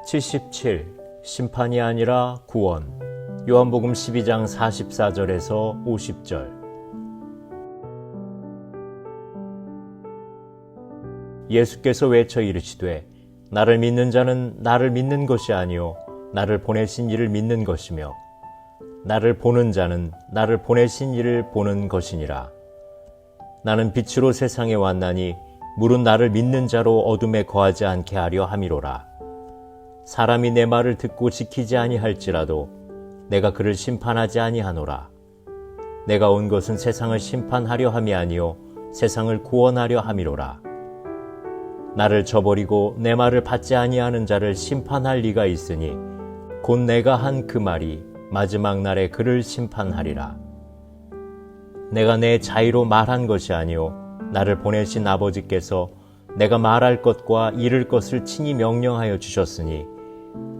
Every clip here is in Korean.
77. 심판이 아니라 구원. 요한복음 12장 44절에서 50절. 예수께서 외쳐 이르시되 나를 믿는 자는 나를 믿는 것이 아니요 나를 보내신 이를 믿는 것이며 나를 보는 자는 나를 보내신 이를 보는 것이니라. 나는 빛으로 세상에 왔나니 물은 나를 믿는 자로 어둠에 거하지 않게 하려 함이로라. 사람이 내 말을 듣고 지키지 아니할지라도 내가 그를 심판하지 아니하노라. 내가 온 것은 세상을 심판하려 함이 아니요 세상을 구원하려 함이로라. 나를 저버리고 내 말을 받지 아니하는 자를 심판할 리가 있으니 곧 내가 한 그 말이 마지막 날에 그를 심판하리라. 내가 내 자의로 말한 것이 아니요 나를 보내신 아버지께서 내가 말할 것과 이를 것을 친히 명령하여 주셨으니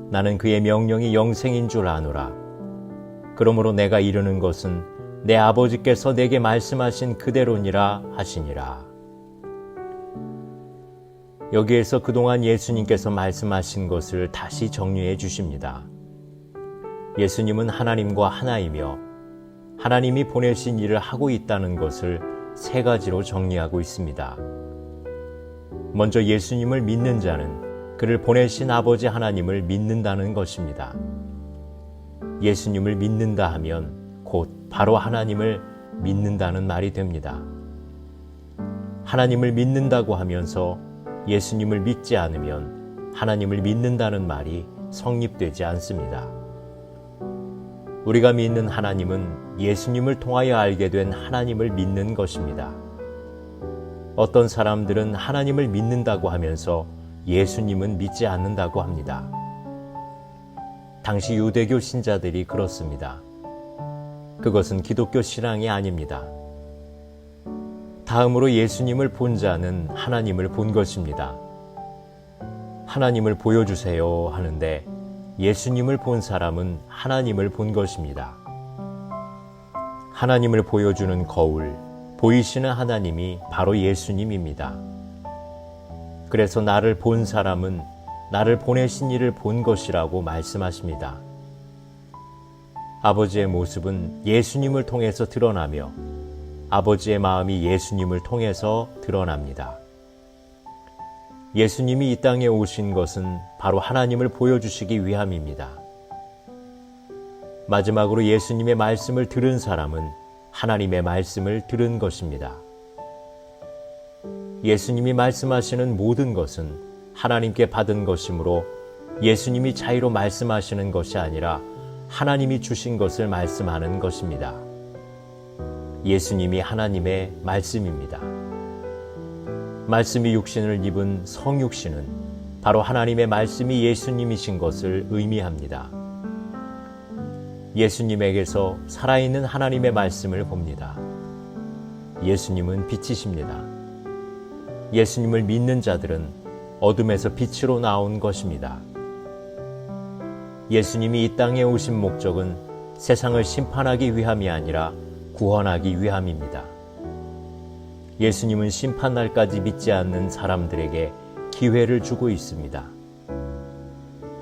나는 그의 명령이 영생인 줄 아노라. 그러므로 내가 이르는 것은 내 아버지께서 내게 말씀하신 그대로니라 하시니라. 여기에서 그동안 예수님께서 말씀하신 것을 다시 정리해 주십니다. 예수님은 하나님과 하나이며 하나님이 보내신 일을 하고 있다는 것을 세 가지로 정리하고 있습니다. 먼저 예수님을 믿는 자는 그를 보내신 아버지 하나님을 믿는다는 것입니다. 예수님을 믿는다 하면 곧 바로 하나님을 믿는다는 말이 됩니다. 하나님을 믿는다고 하면서 예수님을 믿지 않으면 하나님을 믿는다는 말이 성립되지 않습니다. 우리가 믿는 하나님은 예수님을 통하여 알게 된 하나님을 믿는 것입니다. 어떤 사람들은 하나님을 믿는다고 하면서 예수님은 믿지 않는다고 합니다. 당시 유대교 신자들이 그렇습니다. 그것은 기독교 신앙이 아닙니다. 다음으로 예수님을 본 자는 하나님을 본 것입니다. 하나님을 보여주세요 하는데 예수님을 본 사람은 하나님을 본 것입니다. 하나님을 보여주는 거울, 보이시는 하나님이 바로 예수님입니다. 그래서 나를 본 사람은 나를 보내신 이를 본 것이라고 말씀하십니다. 아버지의 모습은 예수님을 통해서 드러나며 아버지의 마음이 예수님을 통해서 드러납니다. 예수님이 이 땅에 오신 것은 바로 하나님을 보여주시기 위함입니다. 마지막으로 예수님의 말씀을 들은 사람은 하나님의 말씀을 들은 것입니다. 예수님이 말씀하시는 모든 것은 하나님께 받은 것이므로 예수님이 자의로 말씀하시는 것이 아니라 하나님이 주신 것을 말씀하는 것입니다. 예수님이 하나님의 말씀입니다. 말씀이 육신을 입은 성육신은 바로 하나님의 말씀이 예수님이신 것을 의미합니다. 예수님에게서 살아있는 하나님의 말씀을 봅니다. 예수님은 빛이십니다. 예수님을 믿는 자들은 어둠에서 빛으로 나온 것입니다. 예수님이 이 땅에 오신 목적은 세상을 심판하기 위함이 아니라 구원하기 위함입니다. 예수님은 심판날까지 믿지 않는 사람들에게 기회를 주고 있습니다.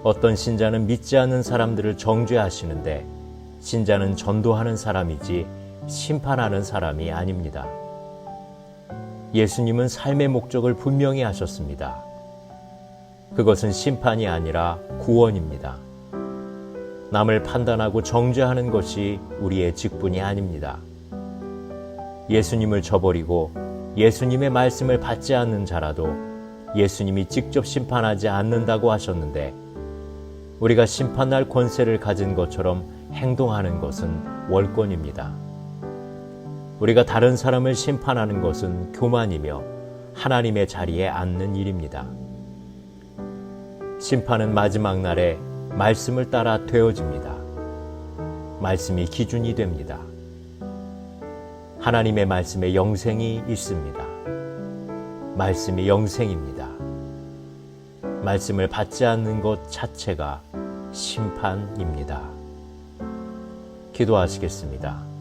어떤 신자는 믿지 않는 사람들을 정죄하시는데 신자는 전도하는 사람이지 심판하는 사람이 아닙니다. 예수님은 삶의 목적을 분명히 하셨습니다. 그것은 심판이 아니라 구원입니다. 남을 판단하고 정죄하는 것이 우리의 직분이 아닙니다. 예수님을 저버리고 예수님의 말씀을 받지 않는 자라도 예수님이 직접 심판하지 않는다고 하셨는데 우리가 심판할 권세를 가진 것처럼 행동하는 것은 월권입니다. 우리가 다른 사람을 심판하는 것은 교만이며 하나님의 자리에 앉는 일입니다. 심판은 마지막 날에 말씀을 따라 되어집니다. 말씀이 기준이 됩니다. 하나님의 말씀에 영생이 있습니다. 말씀이 영생입니다. 말씀을 받지 않는 것 자체가 심판입니다. 기도하시겠습니다.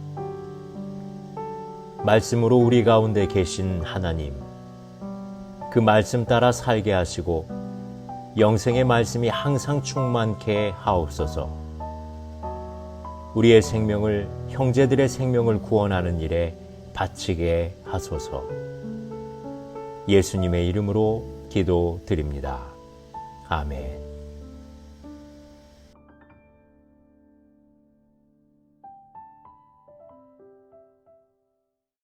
말씀으로 우리 가운데 계신 하나님, 그 말씀 따라 살게 하시고 영생의 말씀이 항상 충만케 하옵소서. 우리의 생명을, 형제들의 생명을 구원하는 일에 바치게 하소서. 예수님의 이름으로 기도드립니다. 아멘.